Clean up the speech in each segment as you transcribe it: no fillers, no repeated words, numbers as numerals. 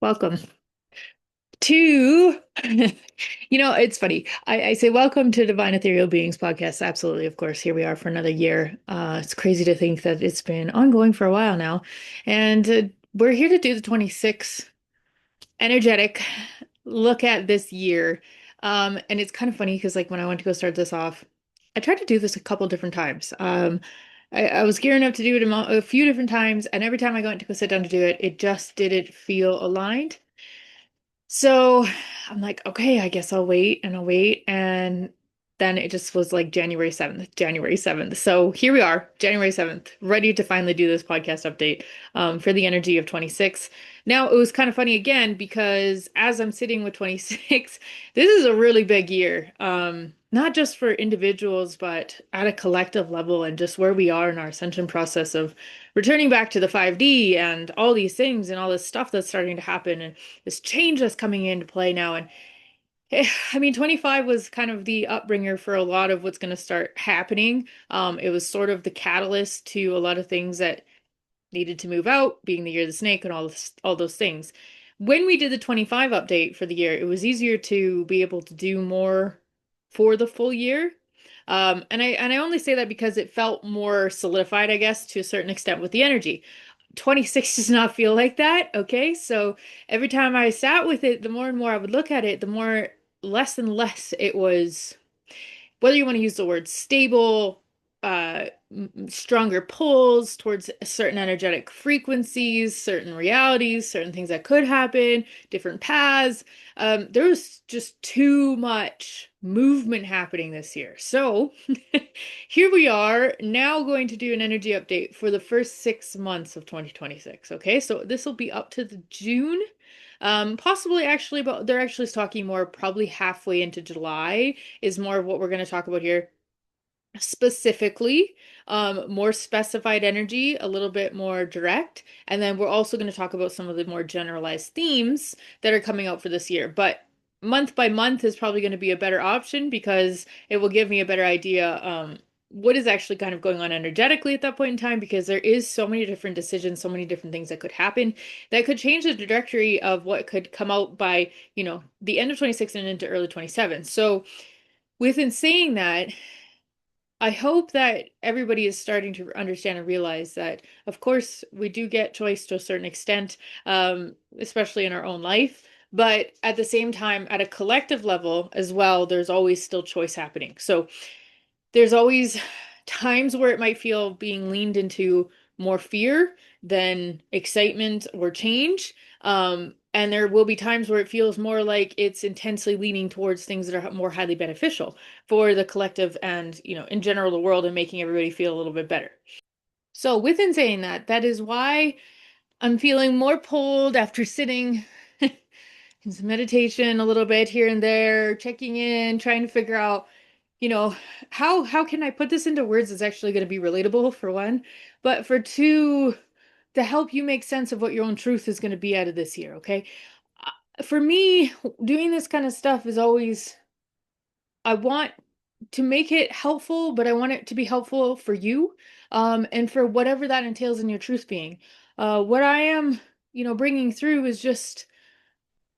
Welcome to, it's funny. I say welcome to Divine Ethereal Beings podcast. Absolutely, of course. Here we are for another year. It's crazy to think that it's been ongoing for a while now. And we're here to do the 26 energetic look at this year. And it's kind of funny because, like, when I went to go start this off, I tried to do this a couple different times. I was gearing up to do it a few different times, and every time I went to go sit down to do it, it just didn't feel aligned. So I'm like, okay, I guess I'll wait and I'll wait. And then it just was like January 7th, January 7th. So here we are, January 7th, ready to finally do this podcast update for the energy of 26. Now, it was kind of funny again because as I'm sitting with 26, this is a really big year. Not just for individuals, but at a collective level and just where we are in our ascension process of returning back to the 5D and all these things and all this stuff that's starting to happen. And this change that's coming into play now. And I mean, 25 was kind of the upbringer for a lot of what's going to start happening. It was sort of the catalyst to a lot of things that needed to move out, being the year of the snake and all those things. When we did the 25 update for the year, it was easier to be able to do more for the full year. And I only say that because it felt more solidified, I guess, to a certain extent with the energy. 26 does not feel like that. Okay. So every time I sat with it, the more and more I would look at it, the more less and less it was, whether you want to use the word stable, stronger pulls towards certain energetic frequencies, certain realities, certain things that could happen, different paths. There was just too much movement happening this year. So here we are now going to do an energy update for the first 6 months of 2026. Okay, so this will be up to the June. Possibly actually, but they're actually talking more probably halfway into July is more of what we're going to talk about here specifically, more specified energy, a little bit more direct. And then we're also going to talk about some of the more generalized themes that are coming out for this year. But month by month is probably going to be a better option because it will give me a better idea what is actually kind of going on energetically at that point in time, because there is so many different decisions, so many different things that could happen that could change the trajectory of what could come out by, the end of 26 and into early 27. So within saying that, I hope that everybody is starting to understand and realize that, of course, we do get choice to a certain extent, especially in our own life. But at the same time, at a collective level as well, there's always still choice happening. So there's always times where it might feel being leaned into more fear than excitement or change. And there will be times where it feels more like it's intensely leaning towards things that are more highly beneficial for the collective and, in general, the world, and making everybody feel a little bit better. So, within saying that, that is why I'm feeling more pulled after sitting in some meditation a little bit here and there, checking in, trying to figure out, you know, how can I put this into words that's actually going to be relatable for one, but for two, to help you make sense of what your own truth is going to be out of this year, okay? For me, doing this kind of stuff is always, I want to make it helpful, but I want it to be helpful for you, and for whatever that entails in your truth being. What I am, bringing through is just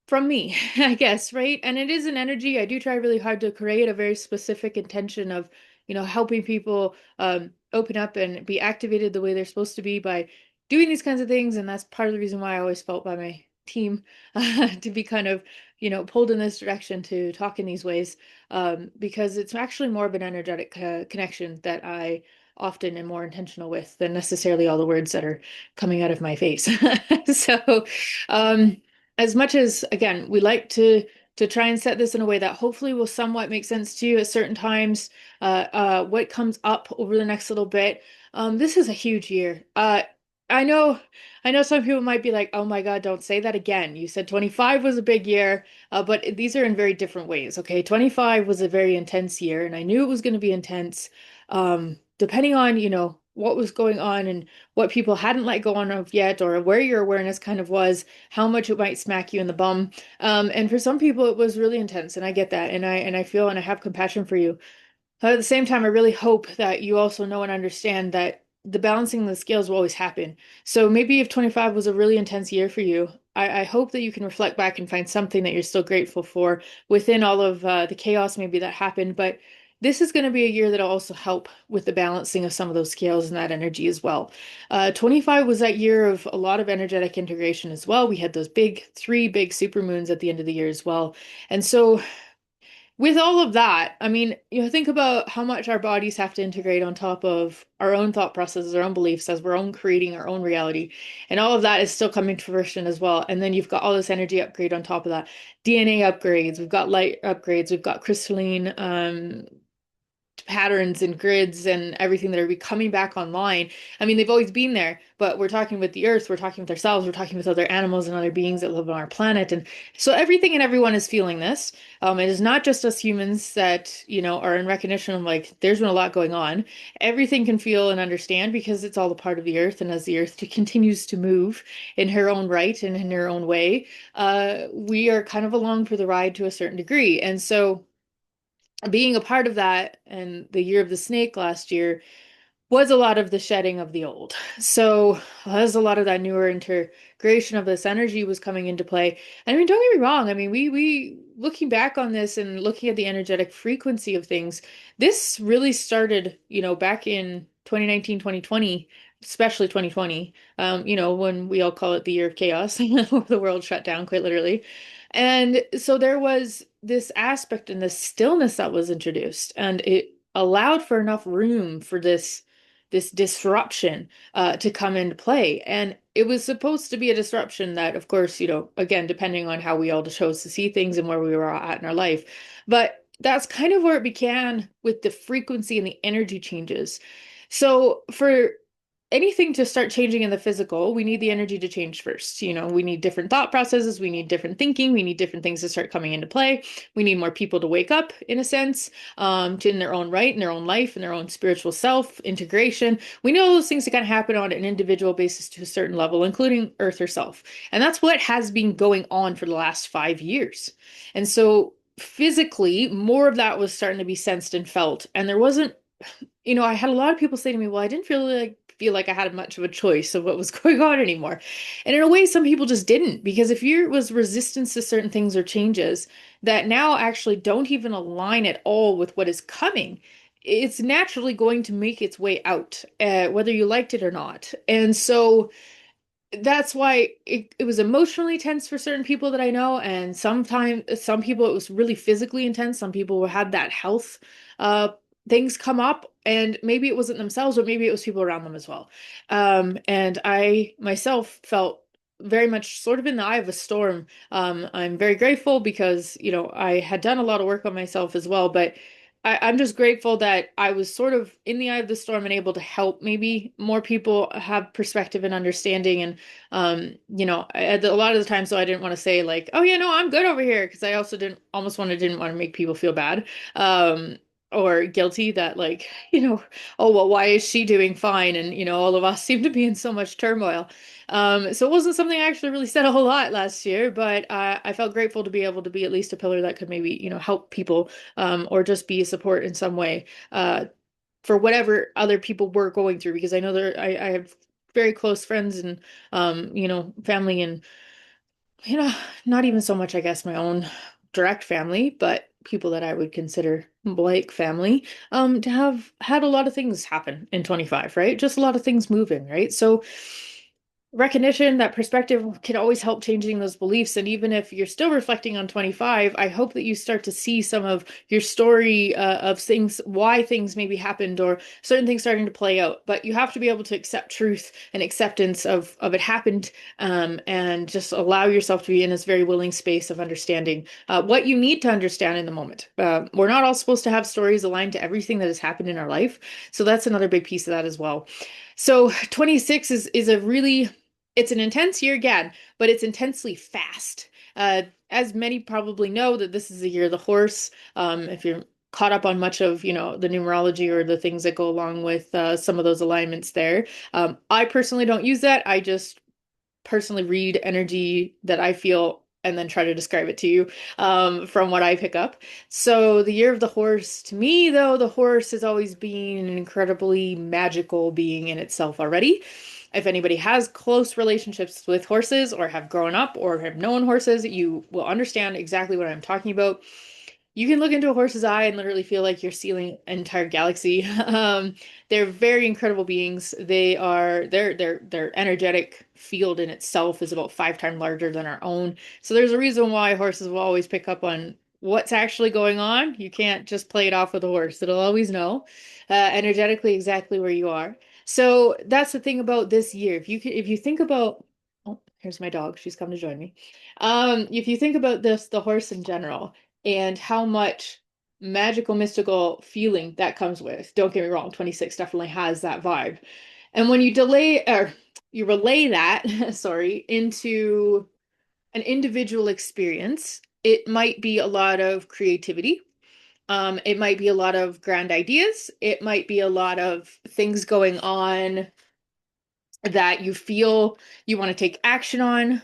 from me, I guess, right? And it is an energy. I do try really hard to create a very specific intention of, helping people open up and be activated the way they're supposed to be by doing these kinds of things. And that's part of the reason why I always felt by my team to be kind of, pulled in this direction to talk in these ways, because it's actually more of an energetic connection that I often am more intentional with than necessarily all the words that are coming out of my face. So, um, as much as again we like to try and set this in a way that hopefully will somewhat make sense to you at certain times, what comes up over the next little bit, this is a huge year. I know I know some people might be like, oh my God, don't say that again. You said 25 was a big year, but these are in very different ways. Okay, 25 was a very intense year, and I knew it was going to be intense, depending on, what was going on and what people hadn't let go on of yet, or where your awareness kind of was, how much it might smack you in the bum. And for some people, it was really intense, and I get that, and I feel and I have compassion for you. But at the same time, I really hope that you also know and understand that the balancing the scales will always happen. So maybe if 25 was a really intense year for you, I hope that you can reflect back and find something that you're still grateful for within all of the chaos maybe that happened. But this is going to be a year that'll also help with the balancing of some of those scales and that energy as well. 25 was that year of a lot of energetic integration as well. We had those three big supermoons at the end of the year as well. And so with all of that, I mean, think about how much our bodies have to integrate on top of our own thought processes, our own beliefs, as we're own creating our own reality. And all of that is still coming to fruition as well. And then you've got all this energy upgrade on top of that. DNA upgrades, we've got light upgrades, we've got crystalline patterns and grids and everything that are coming back online. I mean, they've always been there, but we're talking with the earth, we're talking with ourselves, we're talking with other animals and other beings that live on our planet. And so everything and everyone is feeling this. It is not just us humans that, are in recognition of like, there's been a lot going on. Everything can feel and understand because it's all a part of the earth. And as the earth continues to move in her own right and in her own way, we are kind of along for the ride to a certain degree. And so being a part of that and the year of the snake last year was a lot of the shedding of the old. So as a lot of that newer integration of this energy was coming into play. And I mean, don't get me wrong. I mean, we looking back on this and looking at the energetic frequency of things, this really started, back in 2019, 2020, especially 2020, when we all call it the year of chaos, the world shut down quite literally. And so there was this aspect and this stillness that was introduced, and it allowed for enough room for this disruption to come into play. And it was supposed to be a disruption that, of course, again, depending on how we all chose to see things and where we were at in our life. But that's kind of where it began with the frequency and the energy changes. So for anything to start changing in the physical, we need the energy to change first. We need different thought processes, we need different thinking, we need different things to start coming into play. We need more people to wake up, in a sense, to in their own right, in their own life, in their own spiritual self, integration. We know those things that kind of happen on an individual basis to a certain level, including Earth herself. And that's what has been going on for the last 5 years. And so physically, more of that was starting to be sensed and felt. And there wasn't I had a lot of people say to me, well, I didn't feel like I had much of a choice of what was going on anymore. And in a way, some people just didn't, because if there was resistance to certain things or changes that now actually don't even align at all with what is coming, it's naturally going to make its way out, whether you liked it or not. And so that's why it was emotionally tense for certain people that I know, and sometimes some people it was really physically intense. Some people had that health uh things come up, and maybe it wasn't themselves, but maybe it was people around them as well. And I myself felt very much sort of in the eye of a storm. I'm very grateful because, I had done a lot of work on myself as well, but I'm just grateful that I was sort of in the eye of the storm and able to help maybe more people have perspective and understanding. And, a lot of the time, so I didn't want to say like, oh yeah, no, I'm good over here. Because I also didn't want to make people feel bad. Or guilty that like, oh, well, why is she doing fine? And, all of us seem to be in so much turmoil. So it wasn't something I actually really said a whole lot last year, but I felt grateful to be able to be at least a pillar that could maybe, help people, or just be a support in some way, for whatever other people were going through, because I know I have very close friends and, family and, you know, not even so much, I guess, my own direct family, but people that I would consider like family, to have had a lot of things happen in 25, right? Just a lot of things moving, right? So recognition, that perspective can always help changing those beliefs. And even if you're still reflecting on 25, I hope that you start to see some of your story, of things, why things maybe happened or certain things starting to play out. But you have to be able to accept truth and acceptance of it happened, and just allow yourself to be in this very willing space of understanding what you need to understand in the moment. We're not all supposed to have stories aligned to everything that has happened in our life. So that's another big piece of that as well. So 26 is a really, it's an intense year again, but it's intensely fast. As many probably know, that this is the year of the horse. If you're caught up on much of, the numerology or the things that go along with some of those alignments there. I personally don't use that. I just personally read energy that I feel and then try to describe it to you from what I pick up. So the year of the horse, to me, though, the horse has always been an incredibly magical being in itself already. If anybody has close relationships with horses or have grown up or have known horses, you will understand exactly what I'm talking about. You can look into a horse's eye and literally feel like you're seeing an entire galaxy. They're very incredible beings. Their energetic field in itself is about 5 times larger than our own. So there's a reason why horses will always pick up on what's actually going on. You can't just play it off with a horse. It'll always know energetically exactly where you are. So that's the thing about this year. If you think about, oh, here's my dog. She's come to join me. If you think about this, the horse in general and how much magical, mystical feeling that comes with. Don't get me wrong, 26 definitely has that vibe. And when you delay or you relay that, sorry, into an individual experience, it might be a lot of creativity. It might be a lot of grand ideas. It might be a lot of things going on that you feel you want to take action on.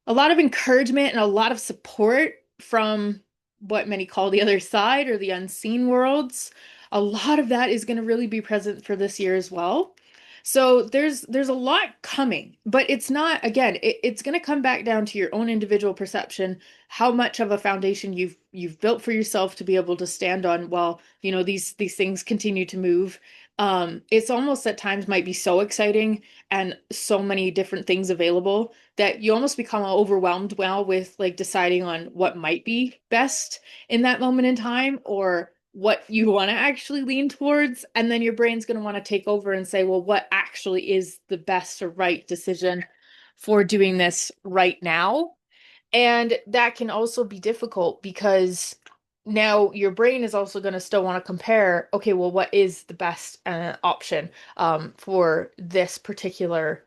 A lot of encouragement and a lot of support from what many call the other side or the unseen worlds. A lot of that is going to really be present for this year as well. So there's a lot coming, but it's not again, it's going to come back down to your own individual perception, how much of a foundation you've built for yourself to be able to stand on while, these things continue to move. It's almost at times might be so exciting and so many different things available that you almost become overwhelmed well with like deciding on what might be best in that moment in time or what you want to actually lean towards. And then your brain's going to want to take over and say, well, what actually is the best or right decision for doing this right now? And that can also be difficult because now your brain is also going to still want to compare, okay, well, what is the best option for this particular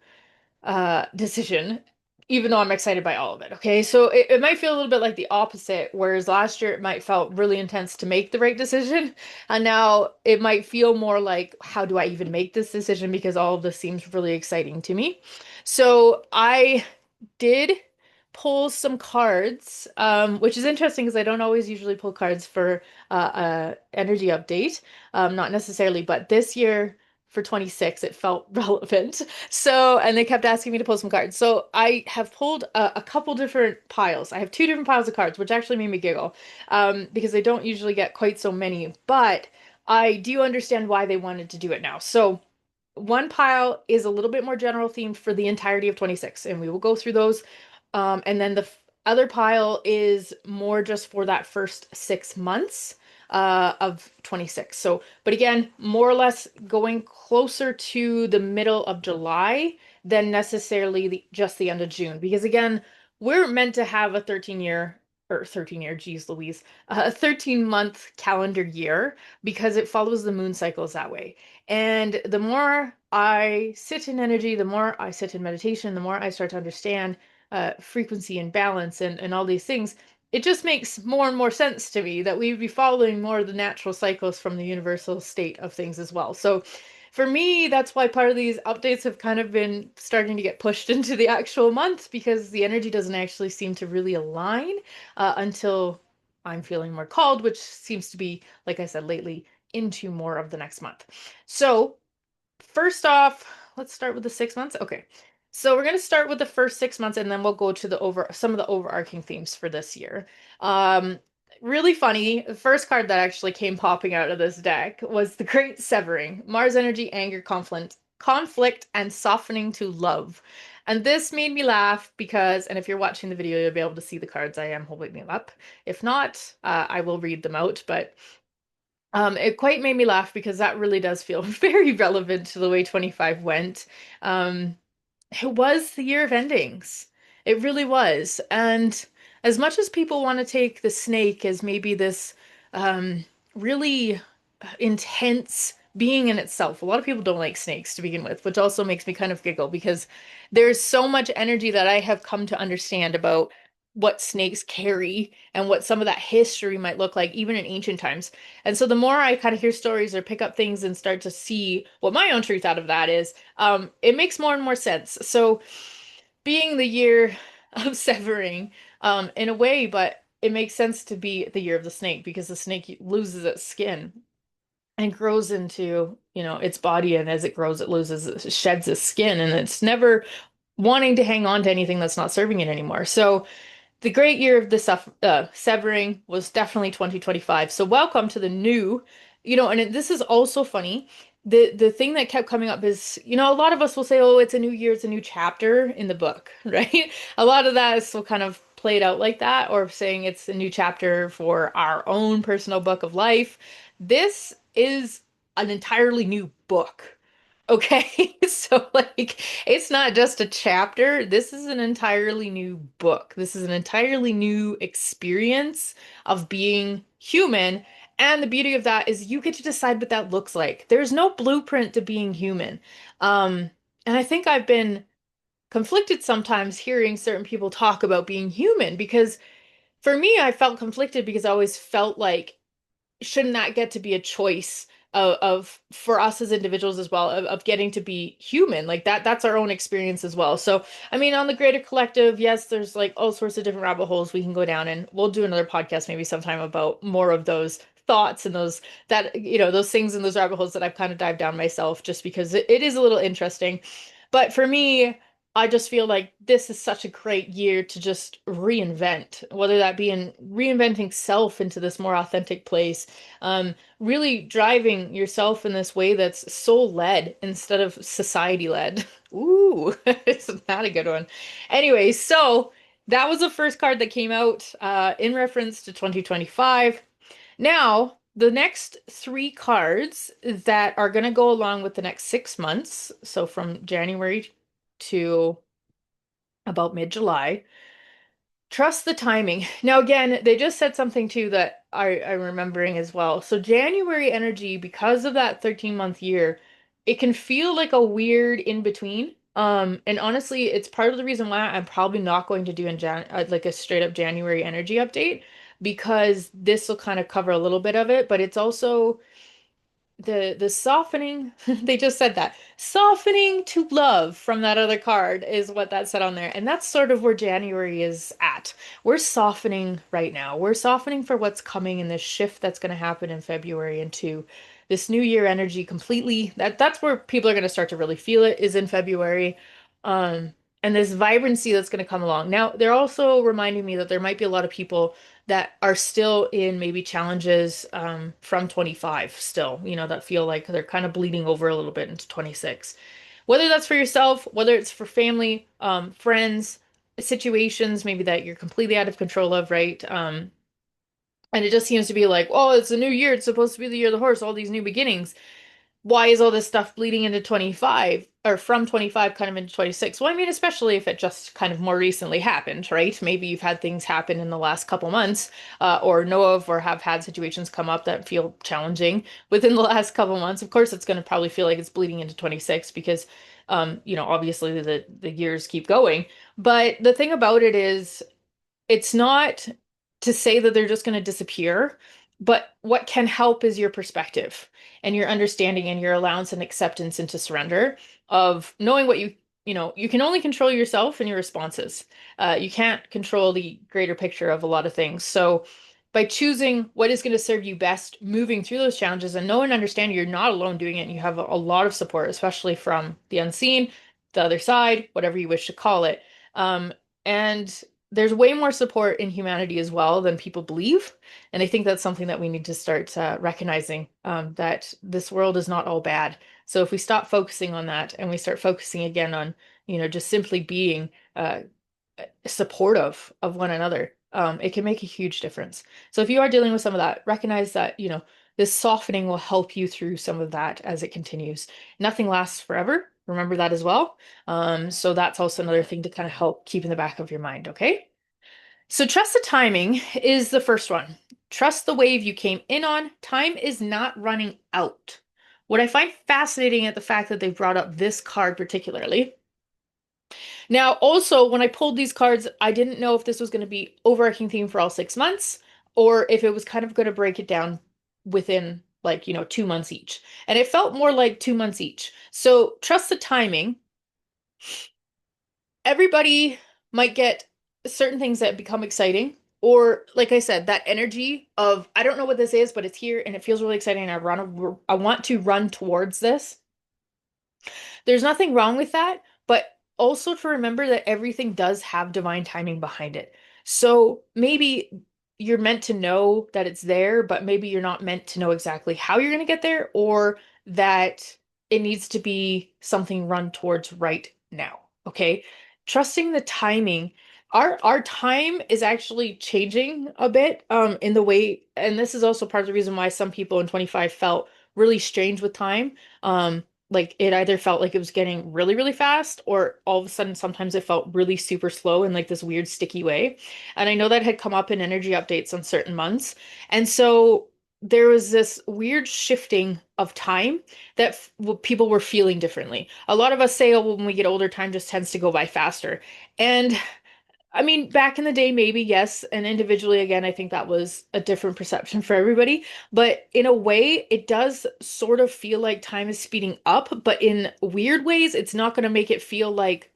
decision, even though I'm excited by all of it. Okay. So it might feel a little bit like the opposite, whereas last year it might felt really intense to make the right decision. And now it might feel more like, how do I even make this decision? Because all of this seems really exciting to me. So I did pull some cards, which is interesting because I don't always usually pull cards for energy update, not necessarily, but this year for 26, it felt relevant. So, and they kept asking me to pull some cards. So I have pulled a couple different piles. I have two different piles of cards, which actually made me giggle, because I don't usually get quite so many, but I do understand why they wanted to do it now. So one pile is a little bit more general themed for the entirety of 26, and we will go through those. And then the other pile is more just for that first 6 months of 26. So, but again, more or less going closer to the middle of July than necessarily just the end of June. Because again, we're meant to have a 13-year or 13-year, geez Louise, a 13-month calendar year because it follows the moon cycles that way. And the more I sit in energy, the more I sit in meditation, the more I start to understand frequency and balance and all these things, it just makes more and more sense to me that we'd be following more of the natural cycles from the universal state of things as well. So for me, that's why part of these updates have kind of been starting to get pushed into the actual month because the energy doesn't actually seem to really align until I'm feeling more called, which seems to be, like I said, lately into more of the next month. So first off, let's start with the 6 months. Okay. So we're going to start with the first 6 months and then we'll go to some of the overarching themes for this year. Um, Really funny. The first card that actually came popping out of this deck was the Great Severing. Mars energy, anger, conflict, and softening to love. And this made me laugh because, and if you're watching the video, you'll be able to see the cards. I am holding them up. If not, I will read them out, but it quite made me laugh because that really does feel very relevant to the way 25 went. Um, it was the year of endings. It really was. And as much as people want to take the snake as maybe this really intense being in itself, a lot of people don't like snakes to begin with, which also makes me kind of giggle because there's so much energy that I have come to understand about what snakes carry and what some of that history might look like, even in ancient times. And so the more I kind of hear stories or pick up things and start to see what my own truth out of that is, it makes more and more sense. So being the year of severing in a way, but it makes sense to be the year of the snake because the snake loses its skin and grows into, its body, and as it grows, it sheds its skin, and it's never wanting to hang on to anything that's not serving it anymore. So the great year of the severing was definitely 2025. So welcome to the new, this is also funny. The thing that kept coming up is, a lot of us will say, oh, it's a new year, it's a new chapter in the book, right? A lot of that is still kind of played out like that, or saying it's a new chapter for our own personal book of life. This is an entirely new book. Okay, so like it's not just a chapter. This is an entirely new book. This is an entirely new experience of being human. And the beauty of that is you get to decide what that looks like. There's no blueprint to being human. Um, and I think I've been conflicted sometimes hearing certain people talk about being human because for me, I felt conflicted because I always felt like shouldn't that get to be a choice of for us as individuals as well of getting to be human like that's our own experience as well. So I mean, on the greater collective, yes, there's like all sorts of different rabbit holes we can go down, and we'll do another podcast maybe sometime about more of those thoughts and those things and those rabbit holes that I've kind of dived down myself, just because it is a little interesting. But for me, I just feel like this is such a great year to just reinvent, whether that be in reinventing self into this more authentic place, really driving yourself in this way that's soul led instead of society led. Ooh, isn't that a good one? Anyway, so that was the first card that came out in reference to 2025. Now, the next three cards that are going to go along with the next 6 months, so from January to about mid-July. Trust the timing. Now, again, they just said something too that I'm remembering as well. So, January energy, because of that 13-month year, it can feel like a weird in between. And honestly, it's part of the reason why I'm probably not going to do like a straight up January energy update, because this will kind of cover a little bit of it, but it's also the softening. They just said that softening to love from that other card is what that said on there, and that's sort of where January is at. We're softening right now. We're softening for what's coming in this shift that's going to happen in February into this new year energy completely. That's where people are going to start to really feel it, is in February. um and this vibrancy that's going to come along. Now they're also reminding me that there might be a lot of people that are still in maybe challenges from 25 still, that feel like they're kind of bleeding over a little bit into 26. Whether that's for yourself, whether it's for family, friends, situations maybe that you're completely out of control of, right? And it just seems to be like, oh, it's a new year. It's supposed to be the year of the horse, all these new beginnings. Why is all this stuff bleeding into 25 or from 25 kind of into 26? Well, I mean, especially if it just kind of more recently happened, right? Maybe you've had things happen in the last couple months, or know of or have had situations come up that feel challenging within the last couple months. Of course, it's going to probably feel like it's bleeding into 26 because, obviously the years keep going. But the thing about it is, it's not to say that they're just going to disappear, but what can help is your perspective and your understanding and your allowance and acceptance into surrender of knowing what you can only control yourself and your responses. You can't control the greater picture of a lot of things. So by choosing what is going to serve you best, moving through those challenges and know and understand you're not alone doing it, and you have a lot of support, especially from the unseen, the other side, whatever you wish to call it. And there's way more support in humanity as well than people believe. And I think that's something that we need to start recognizing, that this world is not all bad. So if we stop focusing on that and we start focusing again on, just simply being supportive of one another, it can make a huge difference. So if you are dealing with some of that, recognize that, this softening will help you through some of that as it continues. Nothing lasts forever. Remember that as well. So that's also another thing to kind of help keep in the back of your mind, okay? So trust the timing is the first one. Trust the wave you came in on. Time is not running out. What I find fascinating at the fact that they brought up this card particularly. Now, also, when I pulled these cards, I didn't know if this was going to be overarching theme for all 6 months, or if it was kind of going to break it down within, like, 2 months each. And it felt more like 2 months each. So trust the timing. Everybody might get certain things that become exciting, or like I said, that energy of I don't know what this is, but it's here and it feels really exciting and I want to run towards this. There's nothing wrong with that, but also to remember that everything does have divine timing behind it. So maybe you're meant to know that it's there, but maybe you're not meant to know exactly how you're going to get there, or that it needs to be something run towards right now. Okay. Trusting the timing. Our time is actually changing a bit in the way, and this is also part of the reason why some people in 25 felt really strange with time. Like it either felt like it was getting really, really fast, or all of a sudden sometimes it felt really super slow in like this weird sticky way. And I know that had come up in energy updates on certain months. And so there was this weird shifting of time that people were feeling differently. A lot of us say, oh, well, when we get older, time just tends to go by faster. And I mean, back in the day, maybe yes. And individually, again, I think that was a different perception for everybody. But in a way, it does sort of feel like time is speeding up, but in weird ways, it's not going to make it feel like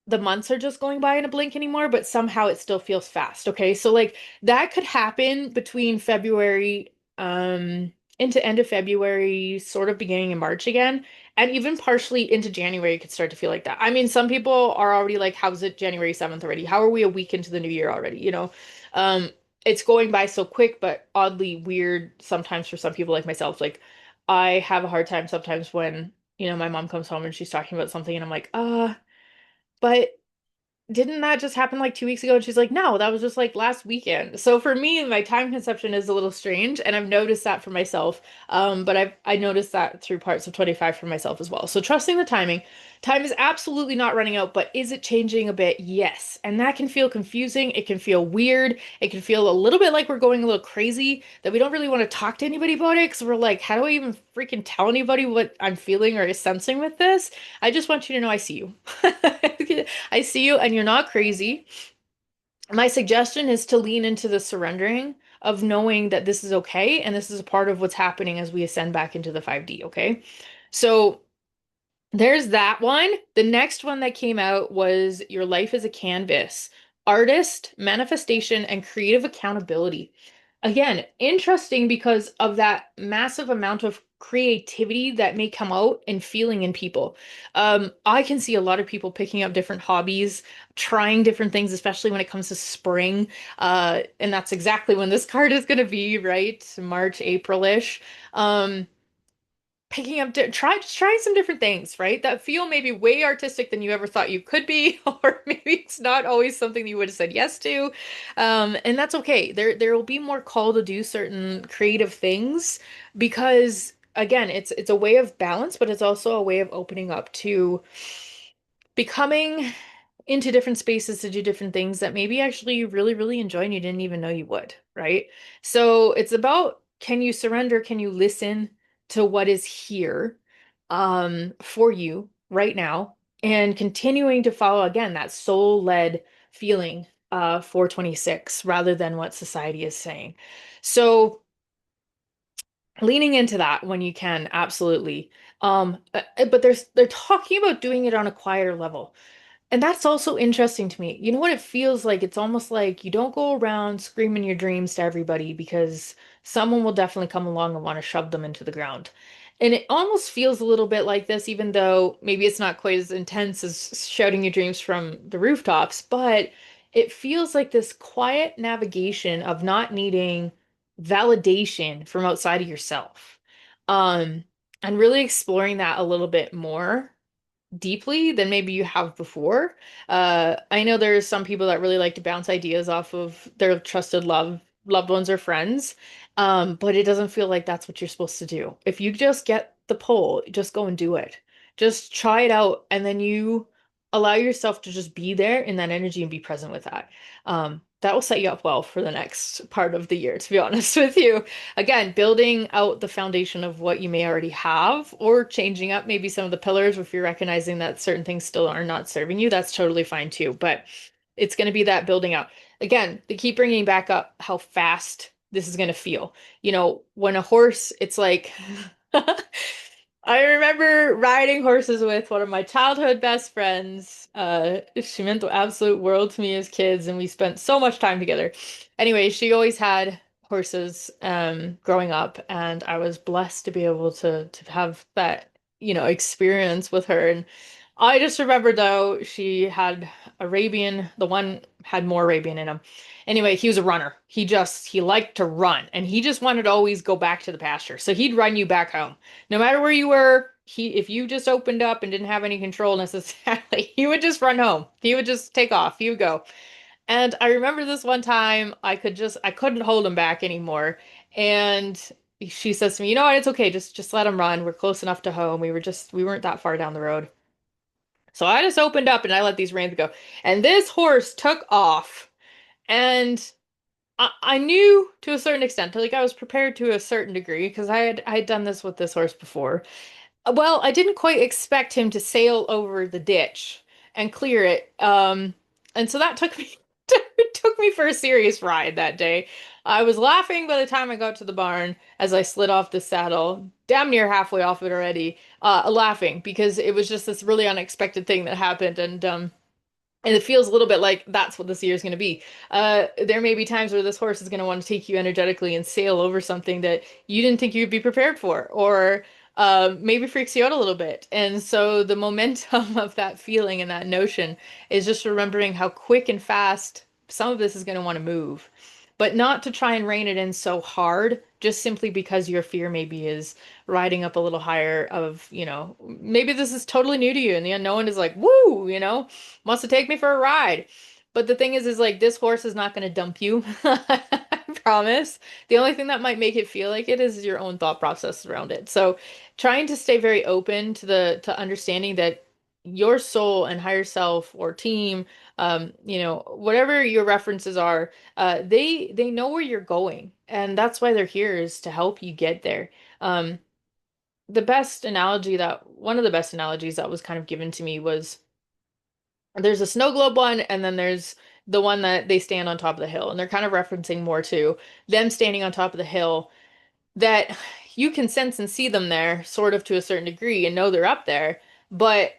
the months are just going by in a blink anymore, but somehow it still feels fast. Okay. So like that could happen between February, into end of February, sort of beginning in March again. And even partially into January, it could start to feel like that. I mean, some people are already like, how's it January 7th already? How are we a week into the new year already? Um, it's going by so quick, but oddly weird sometimes for some people like myself. Like I have a hard time sometimes when, my mom comes home and she's talking about something and I'm like, but didn't that just happen like 2 weeks ago? And she's like, no, that was just like last weekend. So for me, my time conception is a little strange, and I've noticed that for myself. But I noticed that through parts of 25 for myself as well. So trusting the timing. Time is absolutely not running out, but is it changing a bit? Yes. And that can feel confusing. It can feel weird. It can feel a little bit like we're going a little crazy, that we don't really want to talk to anybody about it because we're like, how do I even freaking tell anybody what I'm feeling or sensing with this? I just want you to know I see you. I see you and you're not crazy. My suggestion is to lean into the surrendering of knowing that this is okay and this is a part of what's happening as we ascend back into the 5D, okay? So there's that one. The next one that came out was Your Life is a Canvas, Artist, Manifestation, and Creative Accountability. Again, interesting because of that massive amount of creativity that may come out and feeling in people. I can see a lot of people picking up different hobbies, trying different things, especially when it comes to spring. And that's exactly when this card is going to be, right? March, April-ish. Picking up trying some different things, right, that feel maybe way artistic than you ever thought you could be, or maybe it's not always something you would have said yes to. And that's okay. There will be more call to do certain creative things, because again, it's a way of balance, but it's also a way of opening up to becoming into different spaces to do different things that maybe actually you really, really enjoy and you didn't even know you would, right? So it's about, can you surrender? Can you listen to what is here for you right now, and continuing to follow again that soul-led feeling for 26 rather than what society is saying. So leaning into that when you can, absolutely. But they're talking about doing it on a quieter level. And that's also interesting to me. You know what it feels like? It's almost like you don't go around screaming your dreams to everybody, because someone will definitely come along and want to shove them into the ground. And it almost feels a little bit like this, even though maybe it's not quite as intense as shouting your dreams from the rooftops, but it feels like this quiet navigation of not needing validation from outside of yourself. Um, and really exploring that a little bit more deeply than maybe you have before. I know there's some people that really like to bounce ideas off of their trusted loved ones or friends, but it doesn't feel like that's what you're supposed to do. If you just get the pull, just go and do it. Just try it out, and then you allow yourself to just be there in that energy and be present with that. That will set you up well for the next part of the year, to be honest with you. Again, building out the foundation of what you may already have, or changing up maybe some of the pillars if you're recognizing that certain things still are not serving you, that's totally fine too. But it's going to be that building out. Again, they keep bringing back up how fast this is going to feel. When a horse, it's like, I remember riding horses with one of my childhood best friends. She meant the absolute world to me as kids, and we spent so much time together. Anyway, she always had horses growing up, and I was blessed to be able to have that, experience with her. And I just remember though she had Arabian, the one had more Arabian in him. Anyway, he was a runner. He liked to run, and he just wanted to always go back to the pasture. So he'd run you back home. No matter where you were, if you just opened up and didn't have any control necessarily, he would just run home. He would just take off. He would go. And I remember this one time I couldn't hold him back anymore. And she says to me, "You know what? It's okay. Just let him run. We're close enough to home. We weren't that far down the road." So I just opened up and I let these reins go. And this horse took off. And I knew to a certain extent, like I was prepared to a certain degree because I had done this with this horse before. Well, I didn't quite expect him to sail over the ditch and clear it. And so that took me it took me for a serious ride that day. I was laughing by the time I got to the barn as I slid off the saddle, damn near halfway off it already, laughing because it was just this really unexpected thing that happened. And it feels a little bit like that's what this year is going to be. There may be times where this horse is going to want to take you energetically and sail over something that you didn't think you'd be prepared for, or maybe freaks you out a little bit. And so the momentum of that feeling and that notion is just remembering how quick and fast some of this is going to want to move, but not to try and rein it in so hard, just simply because your fear maybe is riding up a little higher of, maybe this is totally new to you and the unknown is like, woo, wants to take me for a ride. But the thing is like this horse is not going to dump you. I promise. The only thing that might make it feel like it is your own thought process around it. So trying to stay very open to understanding that your soul and higher self or team, whatever your references are, they know where you're going, and that's why they're here is to help you get there. Um, one of the best analogies that was kind of given to me was there's a snow globe one, and then there's the one that they stand on top of the hill, and they're kind of referencing more to them standing on top of the hill that you can sense and see them there sort of to a certain degree and know they're up there, but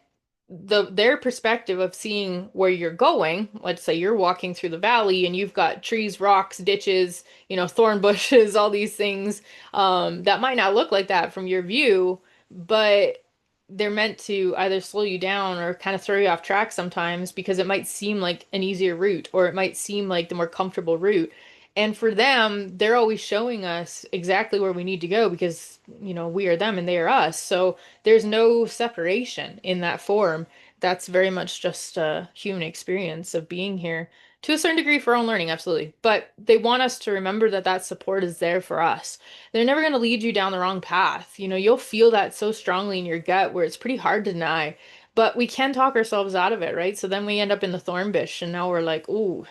their perspective of seeing where you're going, let's say you're walking through the valley and you've got trees, rocks, ditches, thorn bushes, all these things that might not look like that from your view, but they're meant to either slow you down or kind of throw you off track sometimes because it might seem like an easier route or it might seem like the more comfortable route. And for them, they're always showing us exactly where we need to go because, we are them and they are us. So there's no separation in that form. That's very much just a human experience of being here to a certain degree for our own learning, absolutely. But they want us to remember that that support is there for us. They're never going to lead you down the wrong path. You'll feel that so strongly in your gut where it's pretty hard to deny. But we can talk ourselves out of it, right? So then we end up in the thorn bush and now we're like, ooh,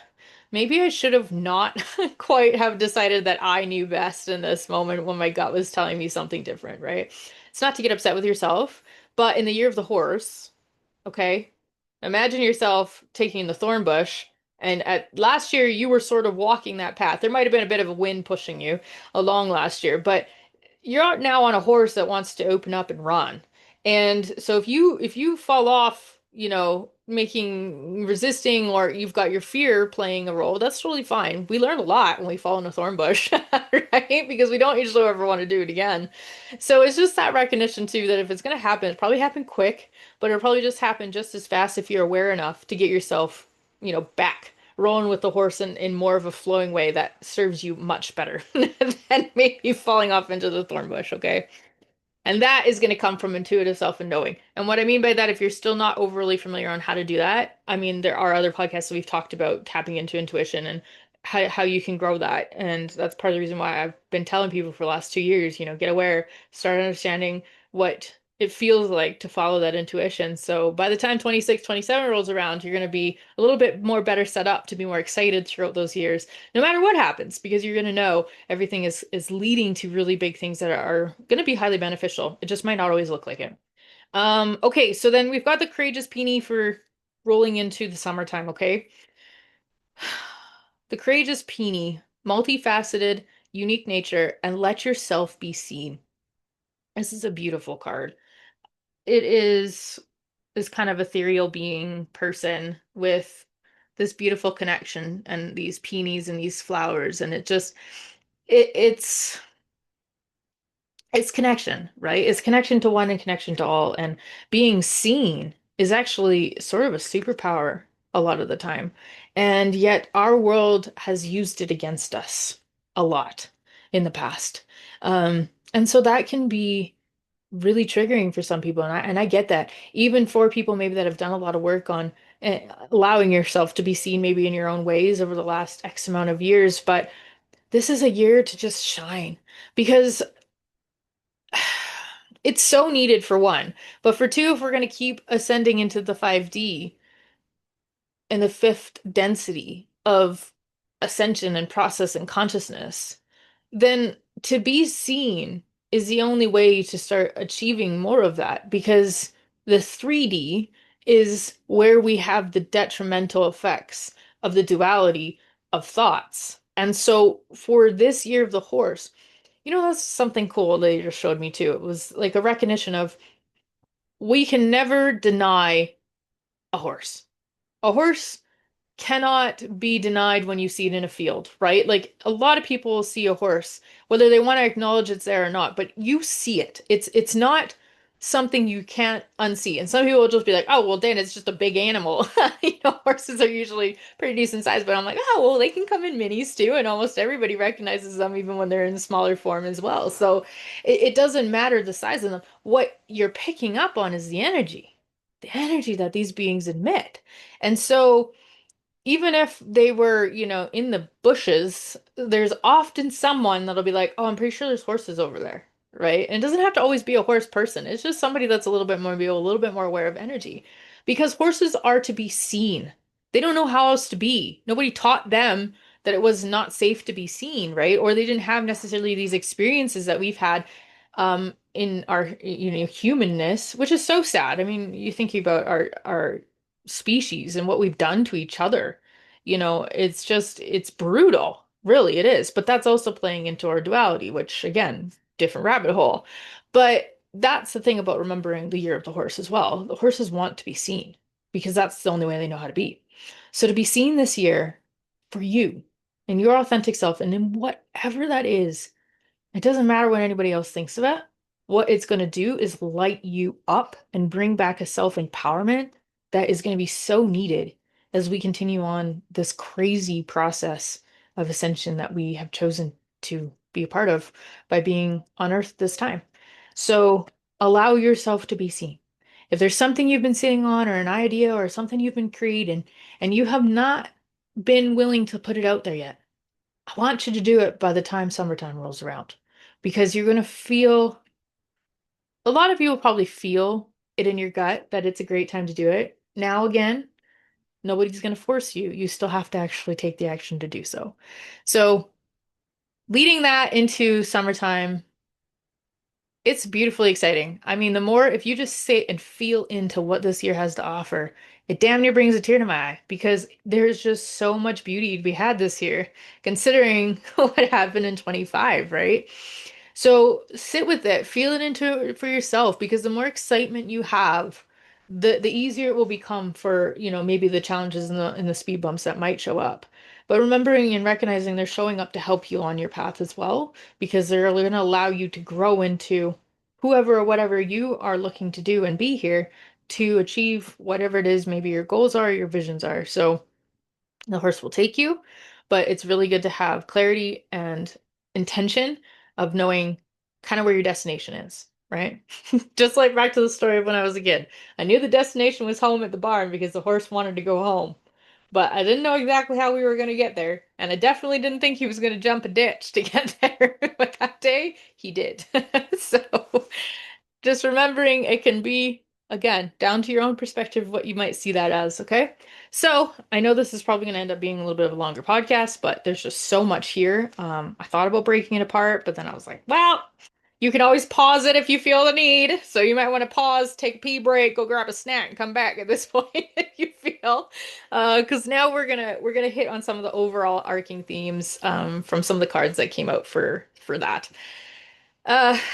maybe I should have not quite have decided that I knew best in this moment when my gut was telling me something different, right? It's not to get upset with yourself, but in the year of the horse, okay, imagine yourself taking the thorn bush, and at last year you were sort of walking that path. There might have been a bit of a wind pushing you along last year, but you're out now on a horse that wants to open up and run. And so if you fall off, making resisting or you've got your fear playing a role, that's totally fine. We learn a lot when we fall in a thorn bush, right? Because we don't usually ever want to do it again. So it's just that recognition too that if it's going to happen, it probably happen quick, but it'll probably just happen just as fast if you're aware enough to get yourself, back rolling with the horse in more of a flowing way that serves you much better than maybe falling off into the thorn bush, okay? And that is going to come from intuitive self and knowing. And what I mean by that, if you're still not overly familiar on how to do that, I mean, there are other podcasts that we've talked about tapping into intuition and how you can grow that. And that's part of the reason why I've been telling people for the last 2 years, get aware, start understanding what it feels like to follow that intuition. So by the time 26, 27 rolls around, you're going to be a little bit more better set up to be more excited throughout those years, no matter what happens, because you're going to know everything is leading to really big things that are going to be highly beneficial. It just might not always look like it. Okay, so then we've got the courageous peony for rolling into the summertime, okay? The courageous peony, multifaceted, unique nature, and let yourself be seen. This is a beautiful card. it is this kind of ethereal being person with this beautiful connection and these peonies and these flowers, and it's connection, right? It's connection to one and connection to all. And being seen is actually sort of a superpower a lot of the time. And yet our world has used it against us a lot in the past. And so that can be really triggering for some people. And I get that. Even for people maybe that have done a lot of work on allowing yourself to be seen maybe in your own ways over the last X amount of years. But this is a year to just shine because it's so needed for one. But for two, if we're going to keep ascending into the 5D and the fifth density of ascension and process and consciousness, then to be seen is the only way to start achieving more of that because the 3D is where we have the detrimental effects of the duality of thoughts. And so for this year of the horse, that's something cool they just showed me too. It was like a recognition of we can never deny a horse. A horse cannot be denied when you see it in a field, right? Like a lot of people will see a horse, whether they want to acknowledge it's there or not, but you see it. It's not something you can't unsee. And some people will just be like, "Oh, well, Dan, it's just a big animal." Horses are usually pretty decent size, but I'm like, "Oh, well, they can come in minis too," and almost everybody recognizes them even when they're in smaller form as well. So it doesn't matter the size of them. What you're picking up on is the energy that these beings emit. And so even if they were, in the bushes, there's often someone that'll be like, "Oh, I'm pretty sure there's horses over there." Right? And it doesn't have to always be a horse person. It's just somebody that's a little bit more, maybe a little bit more aware of energy. Because horses are to be seen. They don't know how else to be. Nobody taught them that it was not safe to be seen, right? Or they didn't have necessarily these experiences that we've had in our, humanness, which is so sad. I mean, you think about our species and what we've done to each other. It's brutal. Really, it is. But that's also playing into our duality, which again, different rabbit hole. But that's the thing about remembering the year of the horse as well. The horses want to be seen because that's the only way they know how to be. So to be seen this year for you and your authentic self and in whatever that is, it doesn't matter what anybody else thinks of it. What it's going to do is light you up and bring back a self-empowerment that is going to be so needed as we continue on this crazy process of ascension that we have chosen to be a part of by being on Earth this time. So allow yourself to be seen. If there's something you've been sitting on or an idea or something you've been creating and you have not been willing to put it out there yet, I want you to do it by the time summertime rolls around because you're going to feel, a lot of you will probably feel it in your gut that it's a great time to do it. Now, again, nobody's going to force you. You still have to actually take the action to do so. So, leading that into summertime, it's beautifully exciting. I mean, the more, if you just sit and feel into what this year has to offer, it damn near brings a tear to my eye because there's just so much beauty to be had this year, considering what happened in 25, right? So sit with it, feel it into it for yourself because the more excitement you have, the easier it will become for, maybe the challenges and the speed bumps that might show up. But remembering and recognizing they're showing up to help you on your path as well, because they're going to allow you to grow into whoever or whatever you are looking to do and be here to achieve whatever it is, maybe your goals are, your visions are. So the horse will take you, but it's really good to have clarity and intention of knowing kind of where your destination is, right? Just like back to the story of when I was a kid. I knew the destination was home at the barn because the horse wanted to go home, but I didn't know exactly how we were going to get there. And I definitely didn't think he was going to jump a ditch to get there. But that day, he did. So just remembering it can be, again, down to your own perspective, what you might see that as, okay? So I know this is probably going to end up being a little bit of a longer podcast, but there's just so much here. I thought about breaking it apart, but then I was like, well, you can always pause it if you feel the need. So you might want to pause, take a pee break, go grab a snack, and come back at this point if you feel. Because now we're gonna hit on some of the overall arcing themes from some of the cards that came out for that.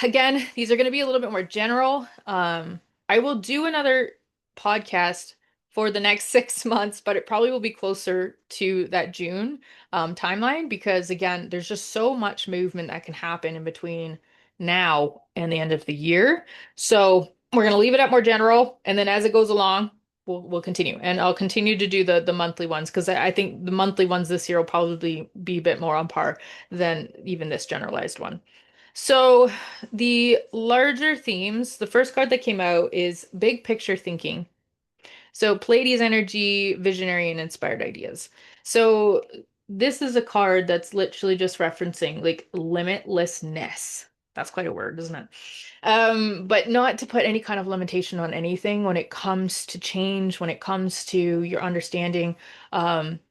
Again, these are going to be a little bit more general. I will do another podcast for the next 6 months, but it probably will be closer to that June timeline because, again, there's just so much movement that can happen in between now and the end of the year. So we're going to leave it at more general, and then as it goes along, we'll continue. And I'll continue to do the monthly ones because I think the monthly ones this year will probably be a bit more on par than even this generalized one. So, the larger themes, the first card that came out is big picture thinking. So, Pleiades energy, visionary, and inspired ideas. So, this is a card that's literally just referencing like limitlessness. That's quite a word, isn't it? But not to put any kind of limitation on anything when it comes to change, when it comes to your understanding,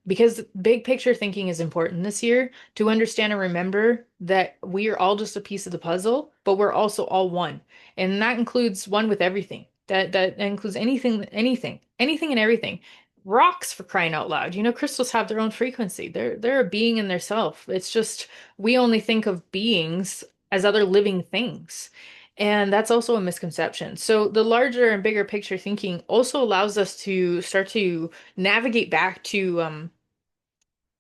because big picture thinking is important this year to understand and remember that we are all just a piece of the puzzle, but we're also all one. And that includes one with everything. That includes anything and everything. Rocks for crying out loud. You know, crystals have their own frequency. They're a being in their self. It's just we only think of beings as other living things. And that's also a misconception. So the larger and bigger picture thinking also allows us to start to navigate back to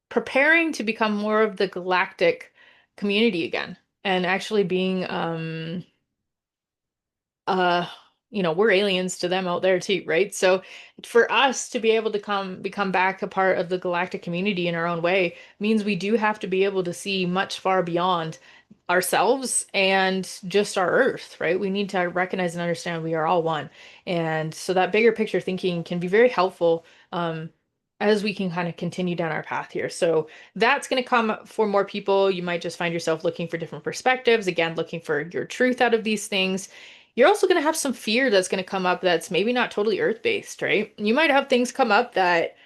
preparing to become more of the galactic community again and actually being uh we're aliens to them out there too, right? So for us to be able to become back a part of the galactic community in our own way means we do have to be able to see much far beyond ourselves and just our earth, right? We need to recognize and understand we are all one. And so that bigger picture thinking can be very helpful as we can kind of continue down our path here. So that's going to come for more people. You might just find yourself looking for different perspectives, again, looking for your truth out of these things. You're also going to have some fear that's going to come up that's maybe not totally earth-based, right? You might have things come up that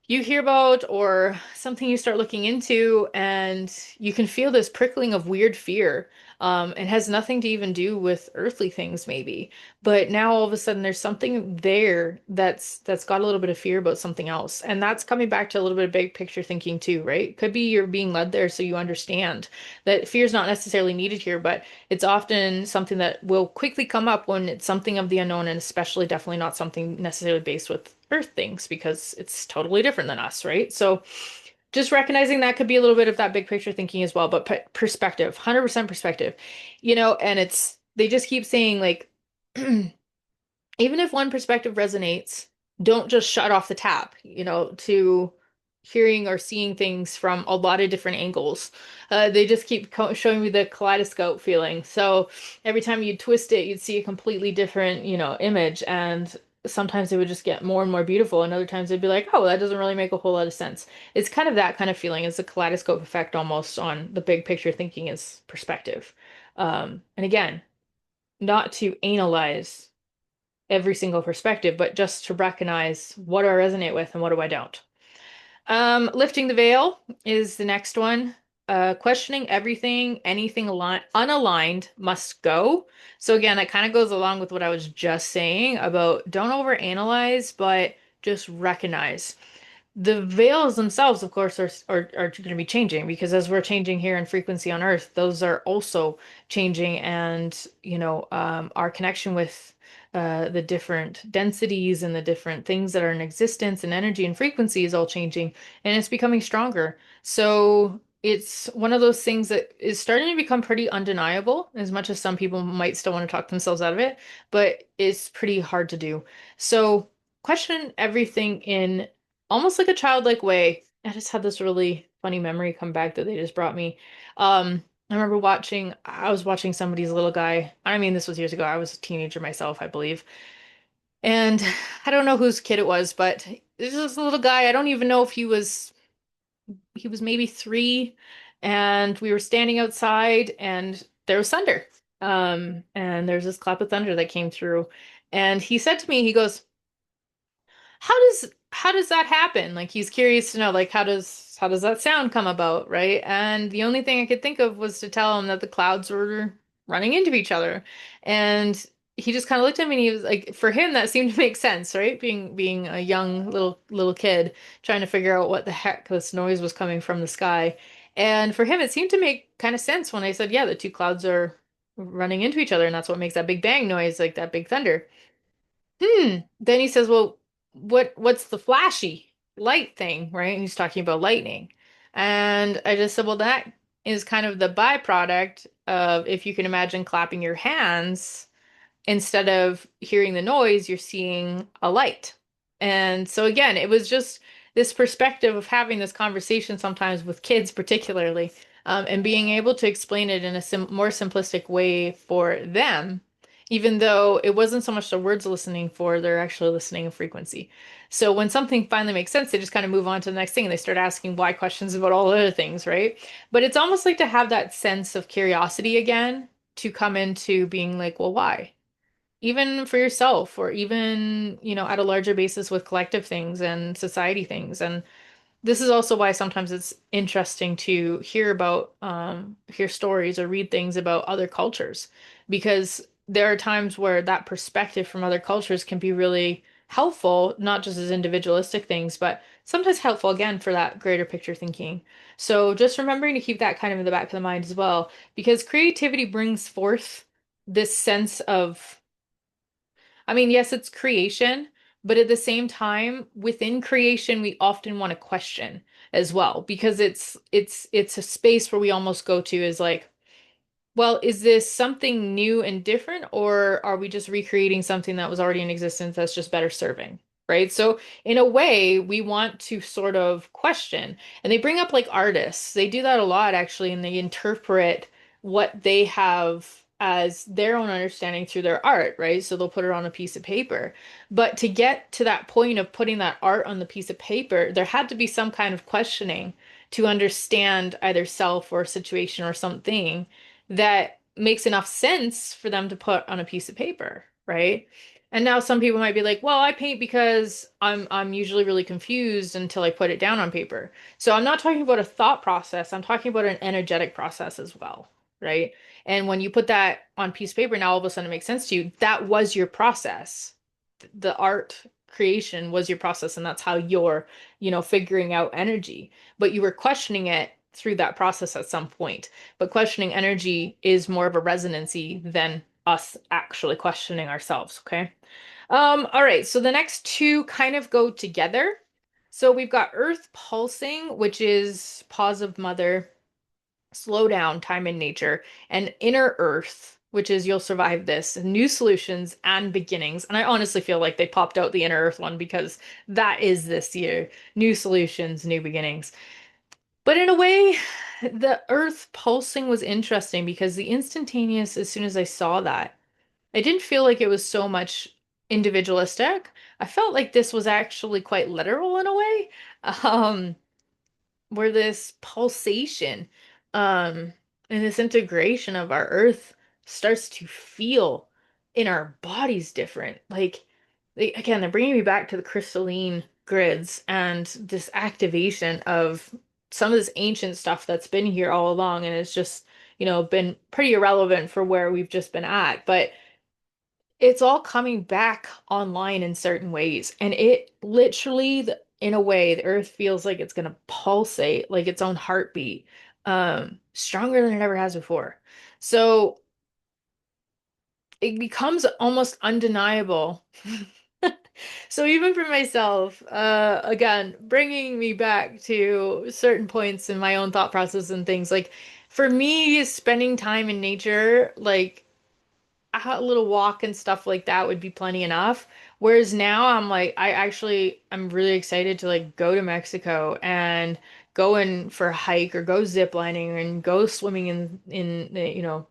you hear about or something you start looking into, and you can feel this prickling of weird fear. It has nothing to even do with earthly things, maybe. But now all of a sudden there's something there that's got a little bit of fear about something else. And that's coming back to a little bit of big picture thinking too, right? Could be you're being led there so you understand that fear is not necessarily needed here, but it's often something that will quickly come up when it's something of the unknown, and especially definitely not something necessarily based with earth things because it's totally different than us, right? So just recognizing that could be a little bit of that big picture thinking as well, but perspective, 100% perspective, and they just keep saying like, even if one perspective resonates, don't just shut off the tap, to hearing or seeing things from a lot of different angles. They just keep showing me the kaleidoscope feeling. So every time you twist it, you'd see a completely different, image. And sometimes it would just get more and more beautiful. And other times it'd be like, oh, that doesn't really make a whole lot of sense. It's kind of that kind of feeling. It's a kaleidoscope effect almost on the big picture thinking is perspective. And again, not to analyze every single perspective, but just to recognize what do I resonate with and what do I don't. Lifting the veil is the next one. Questioning everything, anything unaligned must go. So again, that kind of goes along with what I was just saying about don't overanalyze, but just recognize. The veils themselves, of course, are going to be changing because as we're changing here in frequency on Earth, those are also changing, and our connection with the different densities and the different things that are in existence and energy and frequency is all changing, and it's becoming stronger. So it's one of those things that is starting to become pretty undeniable, as much as some people might still want to talk themselves out of it, but it's pretty hard to do. So question everything in almost like a childlike way. I just had this really funny memory come back that they just brought me. I remember I was watching somebody's little guy. I mean, this was years ago. I was a teenager myself, I believe. And I don't know whose kid it was, but this is a little guy. I don't even know if he was maybe 3, and we were standing outside and there was thunder. And there's this clap of thunder that came through. And he said to me, he goes, how does that happen? Like he's curious to know, like how does that sound come about, right? And the only thing I could think of was to tell him that the clouds were running into each other. And he just kind of looked at me and he was like, for him that seemed to make sense, right? Being a young little kid trying to figure out what the heck this noise was coming from the sky. And for him it seemed to make kind of sense when I said, yeah, the two clouds are running into each other and that's what makes that big bang noise, like that big thunder. Then he says, well, what's the flashy light thing, right? And he's talking about lightning. And I just said, well, that is kind of the byproduct of if you can imagine clapping your hands instead of hearing the noise, you're seeing a light. And so again, it was just this perspective of having this conversation sometimes with kids, particularly, and being able to explain it in a more simplistic way for them, even though it wasn't so much the words listening for, they're actually listening in frequency. So when something finally makes sense, they just kind of move on to the next thing and they start asking why questions about all other things, right? But it's almost like to have that sense of curiosity again to come into being like, well, why? Even for yourself or even, at a larger basis with collective things and society things. And this is also why sometimes it's interesting to hear stories or read things about other cultures, because there are times where that perspective from other cultures can be really helpful, not just as individualistic things, but sometimes helpful again for that greater picture thinking. So just remembering to keep that kind of in the back of the mind as well, because creativity brings forth this sense of, I mean, yes, it's creation, but at the same time, within creation, we often want to question as well because it's a space where we almost go to is like, well, is this something new and different, or are we just recreating something that was already in existence that's just better serving? Right. So, in a way, we want to sort of question. And they bring up like artists. They do that a lot, actually, and they interpret what they have as their own understanding through their art, right? So they'll put it on a piece of paper. But to get to that point of putting that art on the piece of paper, there had to be some kind of questioning to understand either self or situation or something that makes enough sense for them to put on a piece of paper, right? And now some people might be like, "Well, I paint because I'm usually really confused until I put it down on paper." So I'm not talking about a thought process, I'm talking about an energetic process as well, right? And when you put that on piece of paper, now all of a sudden it makes sense to you. That was your process. The art creation was your process, and that's how you're, figuring out energy. But you were questioning it through that process at some point. But questioning energy is more of a resonancy than us actually questioning ourselves, okay? All right, so the next two kind of go together. So we've got Earth pulsing, which is pause of mother, slow down, time in nature, and inner Earth, which is you'll survive this, new solutions and beginnings. And I honestly feel like they popped out the inner Earth one because that is this year, new solutions, new beginnings. But in a way, the Earth pulsing was interesting because the instantaneous, as soon as I saw that, I didn't feel like it was so much individualistic. I felt like this was actually quite literal in a way. Um, where this pulsation and this integration of our earth starts to feel in our bodies different. Like again, they're bringing me back to the crystalline grids and this activation of some of this ancient stuff that's been here all along, and it's just, been pretty irrelevant for where we've just been at. But it's all coming back online in certain ways. And it literally, in a way, the earth feels like it's going to pulsate like its own heartbeat, stronger than it ever has before. So it becomes almost undeniable. So even for myself, again, bringing me back to certain points in my own thought process and things, like for me, spending time in nature, like a little walk and stuff like that would be plenty enough. Whereas now I'm like, I'm really excited to like go to Mexico and go in for a hike or go zip lining and go swimming in the,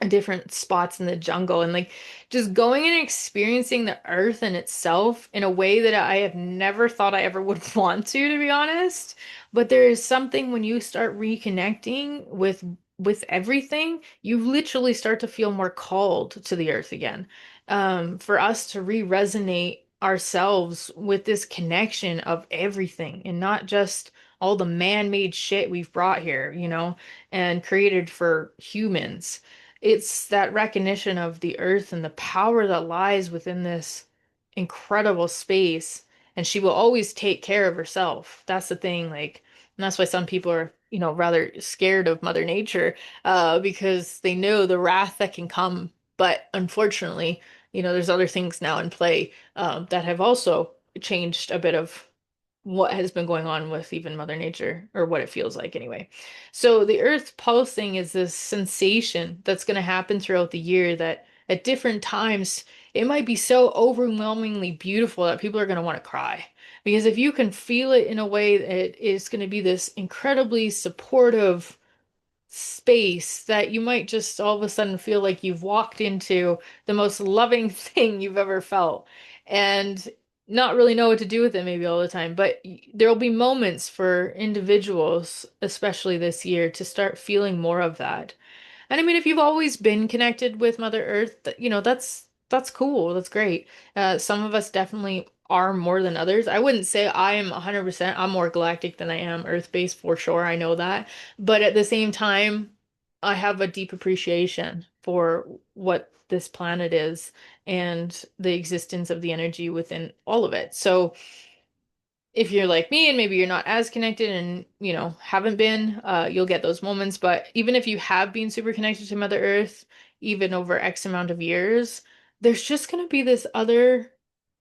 different spots in the jungle, and like just going and experiencing the earth in itself in a way that I have never thought I ever would want to be honest. But there is something when you start reconnecting with everything, you literally start to feel more called to the earth again. For us to re-resonate ourselves with this connection of everything and not just all the man-made shit we've brought here, and created for humans. It's that recognition of the earth and the power that lies within this incredible space. And she will always take care of herself. That's the thing. Like, and that's why some people are, rather scared of Mother Nature, because they know the wrath that can come. But unfortunately, there's other things now in play that have also changed a bit of what has been going on with even Mother Nature, or what it feels like anyway. So the Earth pulsing is this sensation that's going to happen throughout the year that at different times it might be so overwhelmingly beautiful that people are going to want to cry. Because if you can feel it in a way that it's going to be this incredibly supportive space that you might just all of a sudden feel like you've walked into the most loving thing you've ever felt and not really know what to do with it maybe all the time. But there'll be moments for individuals, especially this year, to start feeling more of that. And I mean, if you've always been connected with Mother Earth, that's cool. That's great. Some of us definitely are more than others. I wouldn't say I am 100%. I'm more galactic than I am Earth-based for sure. I know that. But at the same time, I have a deep appreciation for what this planet is and the existence of the energy within all of it. So if you're like me and maybe you're not as connected and haven't been, you'll get those moments. But even if you have been super connected to Mother Earth even over X amount of years, there's just going to be this other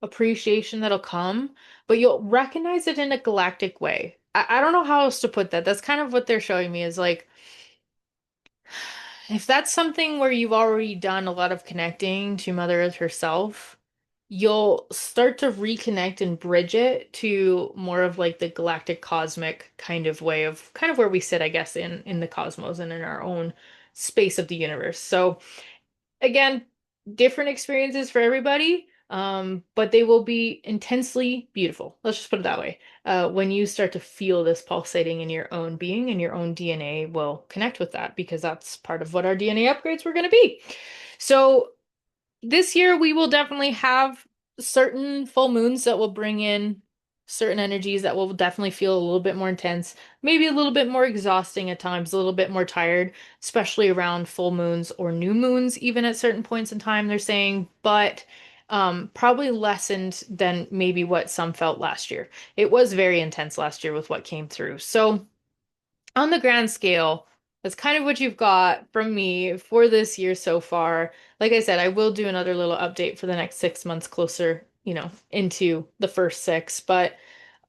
appreciation that'll come, but you'll recognize it in a galactic way. I don't know how else to put that. That's kind of what they're showing me, is like, if that's something where you've already done a lot of connecting to Mother Earth herself, you'll start to reconnect and bridge it to more of like the galactic cosmic kind of way of kind of where we sit, I guess, in the cosmos and in our own space of the universe. So again, different experiences for everybody, but they will be intensely beautiful. Let's just put it that way. When you start to feel this pulsating in your own being, and your own DNA will connect with that, because that's part of what our DNA upgrades were going to be. So this year we will definitely have certain full moons that will bring in certain energies that will definitely feel a little bit more intense, maybe a little bit more exhausting at times, a little bit more tired, especially around full moons or new moons, even at certain points in time, they're saying, but probably lessened than maybe what some felt last year. It was very intense last year with what came through. So on the grand scale, that's kind of what you've got from me for this year so far. Like I said, I will do another little update for the next 6 months closer, into the first six. But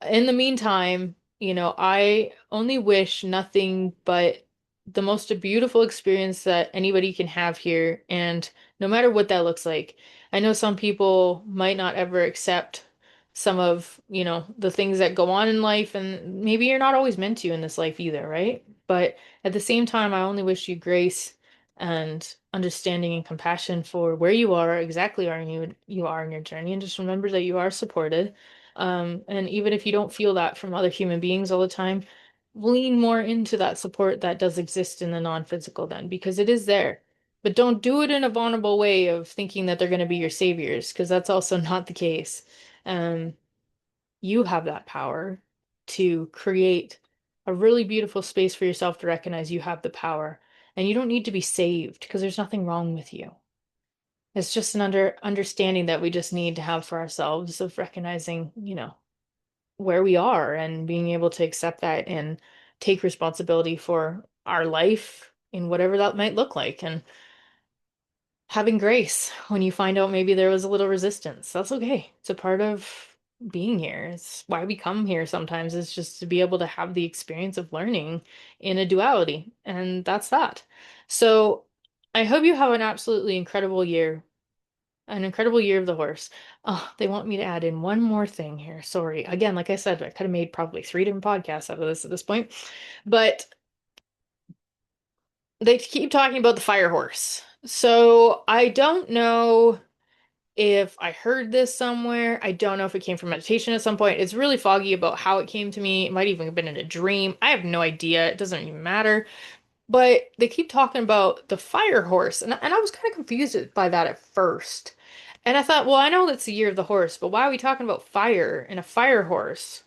in the meantime, I only wish nothing but the most beautiful experience that anybody can have here. And no matter what that looks like, I know some people might not ever accept some of, the things that go on in life, and maybe you're not always meant to in this life either, right? But at the same time, I only wish you grace and understanding and compassion for where you are, exactly where you are in your journey, and just remember that you are supported. And even if you don't feel that from other human beings all the time, lean more into that support that does exist in the non-physical then, because it is there. But don't do it in a vulnerable way of thinking that they're going to be your saviors, because that's also not the case. Um, you have that power to create a really beautiful space for yourself to recognize you have the power. And you don't need to be saved, because there's nothing wrong with you. It's just an understanding that we just need to have for ourselves, of recognizing, where we are and being able to accept that and take responsibility for our life in whatever that might look like. And having grace when you find out maybe there was a little resistance. That's okay. It's a part of being here. It's why we come here sometimes, is just to be able to have the experience of learning in a duality. And that's that. So I hope you have an absolutely incredible year. An incredible year of the horse. Oh, they want me to add in one more thing here. Sorry. Again, like I said, I could have made probably 3 different podcasts out of this at this point. But they keep talking about the fire horse. So I don't know if I heard this somewhere. I don't know if it came from meditation at some point. It's really foggy about how it came to me. It might even have been in a dream. I have no idea. It doesn't even matter. But they keep talking about the fire horse, and I was kind of confused by that at first. And I thought, well, I know that's the year of the horse, but why are we talking about fire and a fire horse?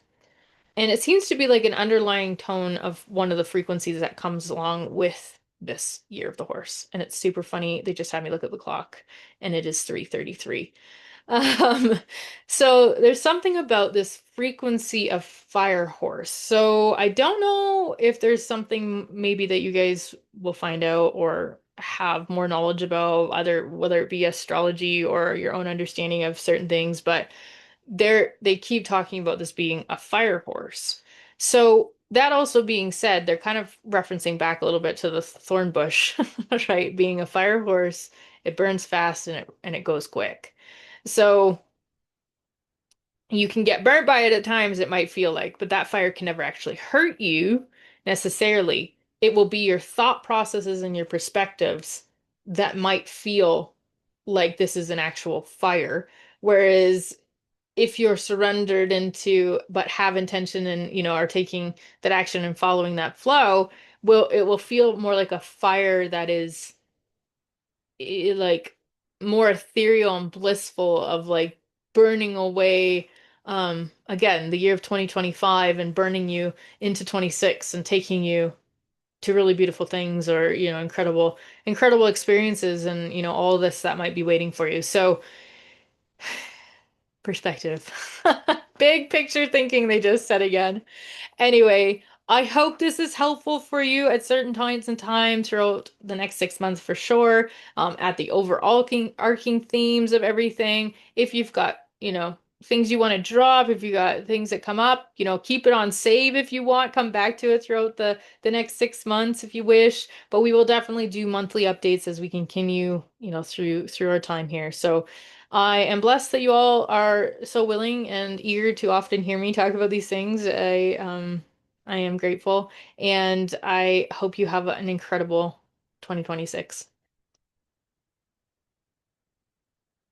And it seems to be like an underlying tone of one of the frequencies that comes along with this year of the horse. And it's super funny. They just had me look at the clock, and it is 3:33. Um, so there's something about this frequency of fire horse. So I don't know if there's something maybe that you guys will find out, or have more knowledge about, either whether it be astrology or your own understanding of certain things, but they keep talking about this being a fire horse. So that also being said, they're kind of referencing back a little bit to the thorn bush, right? Being a fire horse, it burns fast and it goes quick. So you can get burnt by it at times, it might feel like, but that fire can never actually hurt you necessarily. It will be your thought processes and your perspectives that might feel like this is an actual fire. Whereas if you're surrendered into, but have intention and, are taking that action and following that flow, it will feel more like a fire that is like more ethereal and blissful, of like burning away again the year of 2025 and burning you into 26 and taking you to really beautiful things, or incredible experiences, and all this that might be waiting for you. So perspective. Big picture thinking, they just said again. Anyway, I hope this is helpful for you at certain points in time throughout the next 6 months for sure. At the overall arcing themes of everything. If you've got, things you want to drop, if you got things that come up, keep it on save if you want. Come back to it throughout the next 6 months if you wish. But we will definitely do monthly updates as we continue, through our time here. So I am blessed that you all are so willing and eager to often hear me talk about these things. I am grateful, and I hope you have an incredible 2026.